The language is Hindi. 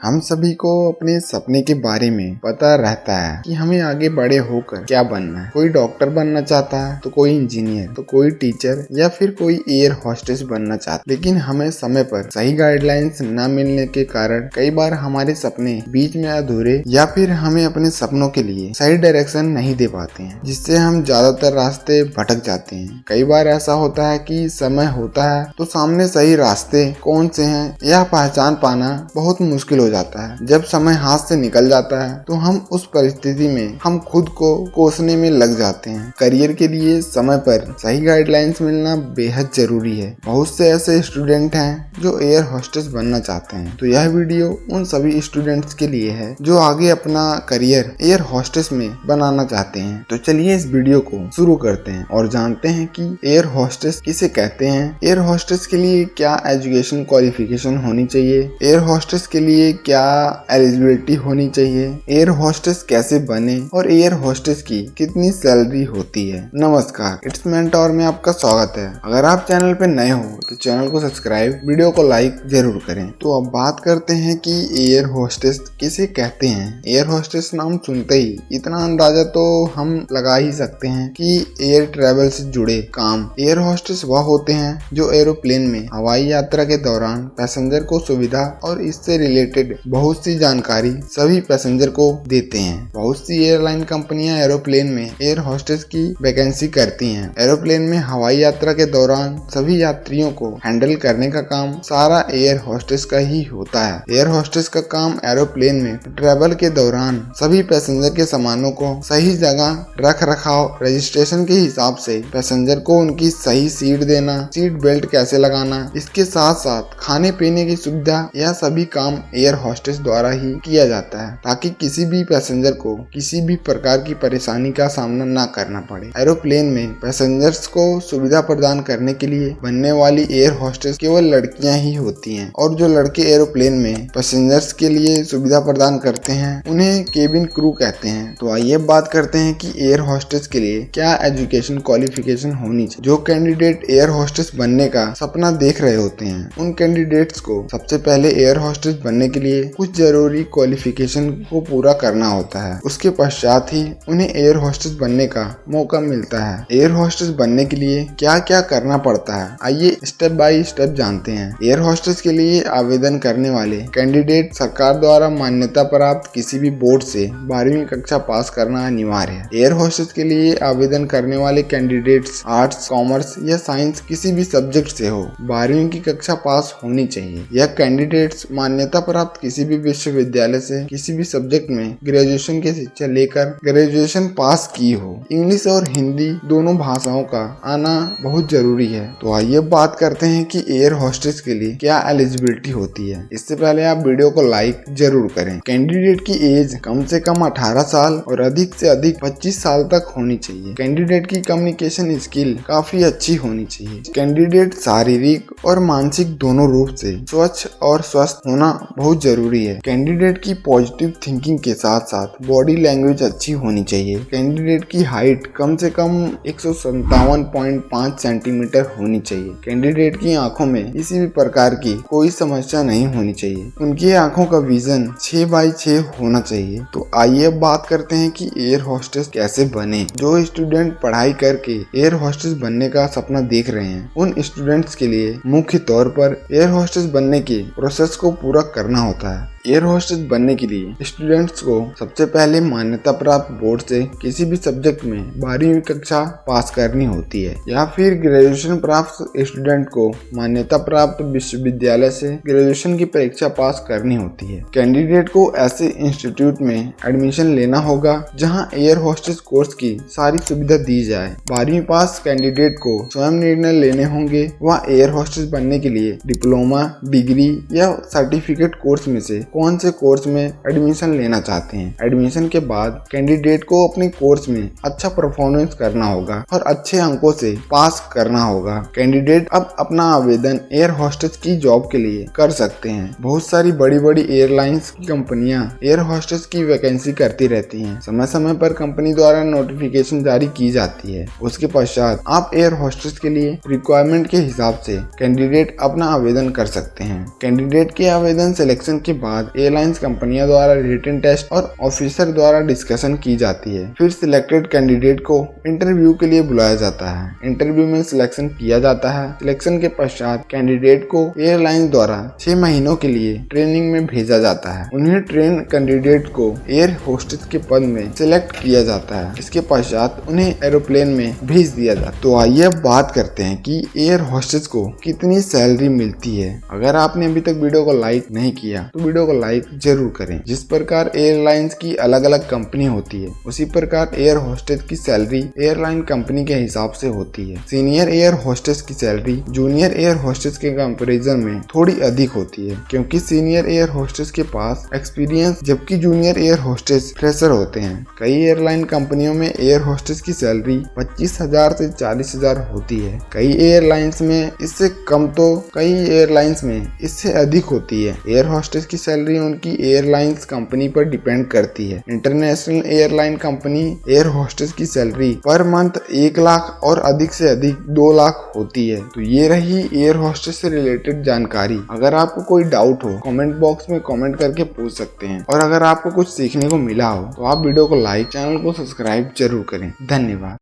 हम सभी को अपने सपने के बारे में पता रहता है कि हमें आगे बड़े होकर क्या बनना है। कोई डॉक्टर बनना चाहता है, तो कोई इंजीनियर, तो कोई टीचर या फिर कोई एयर होस्टेस बनना चाहता है। लेकिन हमें समय पर सही गाइडलाइंस न मिलने के कारण कई बार हमारे सपने बीच में अधूरे या फिर हमें अपने सपनों के लिए सही डायरेक्शन नहीं दे पाते हैं, जिससे हम ज्यादातर रास्ते भटक जाते हैं। कई बार ऐसा होता है कि समय होता है तो सामने सही रास्ते कौन से हैं यह पहचान पाना बहुत मुश्किल हो जाता है। जब समय हाथ से निकल जाता है तो हम उस परिस्थिति में हम खुद को कोसने में लग जाते हैं। करियर के लिए समय पर सही गाइडलाइंस मिलना बेहद जरूरी है। बहुत से ऐसे स्टूडेंट हैं जो एयर होस्टेस बनना चाहते हैं, तो यह वीडियो उन सभी स्टूडेंट्स के लिए है जो आगे अपना करियर एयर होस्टेस में बनाना चाहते हैं। तो चलिए इस वीडियो को शुरू करते हैं और जानते हैं कि एयर होस्टेस किसे कहते हैं, एयर होस्टेस के लिए क्या एजुकेशन क्वालिफिकेशन होनी चाहिए, एयर होस्टेस के लिए क्या एलिजिबिलिटी होनी चाहिए, एयर होस्टेस कैसे बने और एयर होस्टेस की कितनी सैलरी होती है। नमस्कार, इट्स मेंटोर में आपका स्वागत है। अगर आप चैनल पे नए हो तो चैनल को सब्सक्राइब, वीडियो को लाइक जरूर करें। तो अब बात करते हैं कि एयर होस्टेस किसे कहते हैं। एयर होस्टेस नाम सुनते ही इतना अंदाजा तो हम लगा ही सकते हैं कि एयर ट्रेवल से जुड़े काम। एयर होस्टेस वह होते हैं जो एरोप्लेन में हवाई यात्रा के दौरान पैसेंजर को सुविधा और इससे रिलेटेड बहुत सी जानकारी सभी पैसेंजर को देते हैं। बहुत सी एयरलाइन कंपनियां एरोप्लेन में एयर होस्टेस की वैकेंसी करती हैं। एरोप्लेन में हवाई यात्रा के दौरान सभी यात्रियों को हैंडल करने का काम सारा एयर होस्टेस का ही होता है। एयर होस्टेस का काम एरोप्लेन में ट्रेवल के दौरान सभी पैसेंजर के सामानों को सही जगह रख रखाव, रजिस्ट्रेशन के हिसाब से पैसेंजर को उनकी सही सीट देना, सीट बेल्ट कैसे लगाना, इसके साथ साथ खाने पीने की सुविधा, यह सभी काम एयर होस्टेस द्वारा ही किया जाता है ताकि किसी भी पैसेंजर को किसी भी प्रकार की परेशानी का सामना न करना पड़े। एरोप्लेन में पैसेंजर्स को सुविधा प्रदान करने के लिए बनने वाली एयर होस्टेस केवल लड़कियां ही होती हैं और जो लड़के एरोप्लेन में पैसेंजर्स के लिए सुविधा प्रदान करते हैं उन्हें केबिन क्रू कहते हैं। तो आइए बात करते हैं कि एयर होस्टेस के लिए क्या एजुकेशन क्वालिफिकेशन होनी चाहिए। जो कैंडिडेट एयर होस्टेस बनने का सपना देख रहे होते हैं उन कैंडिडेट्स को सबसे पहले एयर होस्टेस बनने के लिए कुछ जरूरी क्वालिफिकेशन को पूरा करना होता है। उसके पश्चात ही उन्हें एयर होस्टेस बनने का मौका मिलता है। एयर होस्टेस बनने के लिए क्या क्या करना पड़ता है, आइए स्टेप बाय स्टेप जानते हैं। एयर होस्टेस के लिए आवेदन करने वाले कैंडिडेट सरकार द्वारा मान्यता प्राप्त किसी भी बोर्ड से 12वीं कक्षा पास करना अनिवार्य है। एयर होस्टेस के लिए आवेदन करने वाले कैंडिडेट्स आर्ट्स, कॉमर्स या साइंस किसी भी सब्जेक्ट से हो 12वीं की कक्षा पास होनी चाहिए। यह कैंडिडेट्स मान्यता प्राप्त किसी भी विश्वविद्यालय से किसी भी सब्जेक्ट में ग्रेजुएशन की शिक्षा लेकर ग्रेजुएशन पास की हो। इंग्लिश और हिंदी दोनों भाषाओं का आना बहुत जरूरी है। तो आइए बात करते हैं कि एयर होस्टेस के लिए क्या एलिजिबिलिटी होती है। इससे पहले आप वीडियो को लाइक जरूर करें। कैंडिडेट की एज कम से कम 18 साल और अधिक से अधिक 25 साल तक होनी चाहिए। कैंडिडेट की कम्युनिकेशन स्किल काफी अच्छी होनी चाहिए। कैंडिडेट शारीरिक और मानसिक दोनों रूप से स्वच्छ और स्वस्थ होना बहुत जरूरी है। कैंडिडेट की पॉजिटिव थिंकिंग के साथ साथ बॉडी लैंग्वेज अच्छी होनी चाहिए। कैंडिडेट की हाइट कम से कम 157.5 सेंटीमीटर होनी चाहिए। कैंडिडेट की आंखों में किसी भी प्रकार की कोई समस्या नहीं होनी चाहिए। उनकी आंखों का विजन 6x6 होना चाहिए। तो आइए बात करते हैं कि एयर होस्टेस कैसे बने। जो स्टूडेंट पढ़ाई करके एयर होस्टेस बनने का सपना देख रहे हैं उन स्टूडेंट्स के लिए मुख्य तौर पर एयर होस्टेस बनने के प्रोसेस को पूरा करना होता है। एयर होस्टेस बनने के लिए स्टूडेंट्स को सबसे पहले मान्यता प्राप्त बोर्ड से किसी भी सब्जेक्ट में 12वीं कक्षा पास करनी होती है या फिर ग्रेजुएशन प्राप्त स्टूडेंट को मान्यता प्राप्त विश्वविद्यालय से ग्रेजुएशन की परीक्षा पास करनी होती है। कैंडिडेट को ऐसे इंस्टीट्यूट में एडमिशन लेना होगा जहां एयर होस्टेस कोर्स की सारी सुविधा दी जाए। 12वीं पास कैंडिडेट को स्वयं निर्णय लेने होंगे वह एयर होस्टेस बनने के लिए डिप्लोमा, डिग्री या सर्टिफिकेट कोर्स में से कौन से कोर्स में एडमिशन लेना चाहते हैं। एडमिशन के बाद कैंडिडेट को अपने कोर्स में अच्छा परफॉर्मेंस करना होगा और अच्छे अंकों से पास करना होगा। कैंडिडेट अब अपना आवेदन एयर होस्टेस की जॉब के लिए कर सकते हैं। बहुत सारी बड़ी बड़ी एयरलाइंस की कंपनियां एयर होस्टेस की वैकेंसी करती रहती हैं। समय समय पर कंपनी द्वारा नोटिफिकेशन जारी की जाती है। उसके पश्चात आप एयर होस्टेस के लिए रिक्वायरमेंट के हिसाब से कैंडिडेट अपना आवेदन कर सकते हैं। कैंडिडेट के आवेदन सिलेक्शन के बाद बाद एयरलाइंस कंपनियों द्वारा रिटन टेस्ट और ऑफिसर द्वारा डिस्कशन की जाती है। फिर सिलेक्टेड कैंडिडेट को इंटरव्यू के लिए बुलाया जाता है। इंटरव्यू में सिलेक्शन किया जाता है। सिलेक्शन के पश्चात कैंडिडेट को एयरलाइन द्वारा 6 महीनों के लिए ट्रेनिंग में भेजा जाता है। उन्हें ट्रेन कैंडिडेट को एयर होस्टेस के पद में सिलेक्ट किया जाता है। इसके पश्चात उन्हें एरोप्लेन में भेज दिया जाता है। तो आइए अब बात करते हैं कि एयर होस्टेस को कितनी सैलरी मिलती है। अगर आपने अभी तक वीडियो को लाइक नहीं किया तो वीडियो को लाइक जरूर करें। जिस प्रकार एयरलाइंस की अलग अलग कंपनी होती है उसी प्रकार एयर होस्टेस की सैलरी एयरलाइन कंपनी के हिसाब से होती है। सीनियर एयर होस्टेस की सैलरी जूनियर एयर होस्टेस के कंपैरिजन में थोड़ी अधिक होती है, क्योंकि सीनियर एयर होस्टेस के पास एक्सपीरियंस जबकि जूनियर एयर होस्टेस फ्रेशर होते हैं। कई एयरलाइन कंपनियों में एयर होस्टेस की सैलरी 25,000 से 40,000 होती है। कई एयरलाइंस में इससे कम तो कई एयरलाइंस में इससे अधिक होती है। एयर होस्टेस की सैलरी उनकी एयरलाइंस कंपनी पर डिपेंड करती है। International airline company air hostess की सैलरी पर मंथ 1 लाख और अधिक से अधिक 2 लाख होती है। तो ये रही एयर होस्टेस से रिलेटेड जानकारी। अगर आपको कोई डाउट हो कमेंट बॉक्स में कमेंट करके पूछ सकते हैं, और अगर आपको कुछ सीखने को मिला हो तो आप वीडियो को लाइक, चैनल को सब्सक्राइब जरूर करें। धन्यवाद।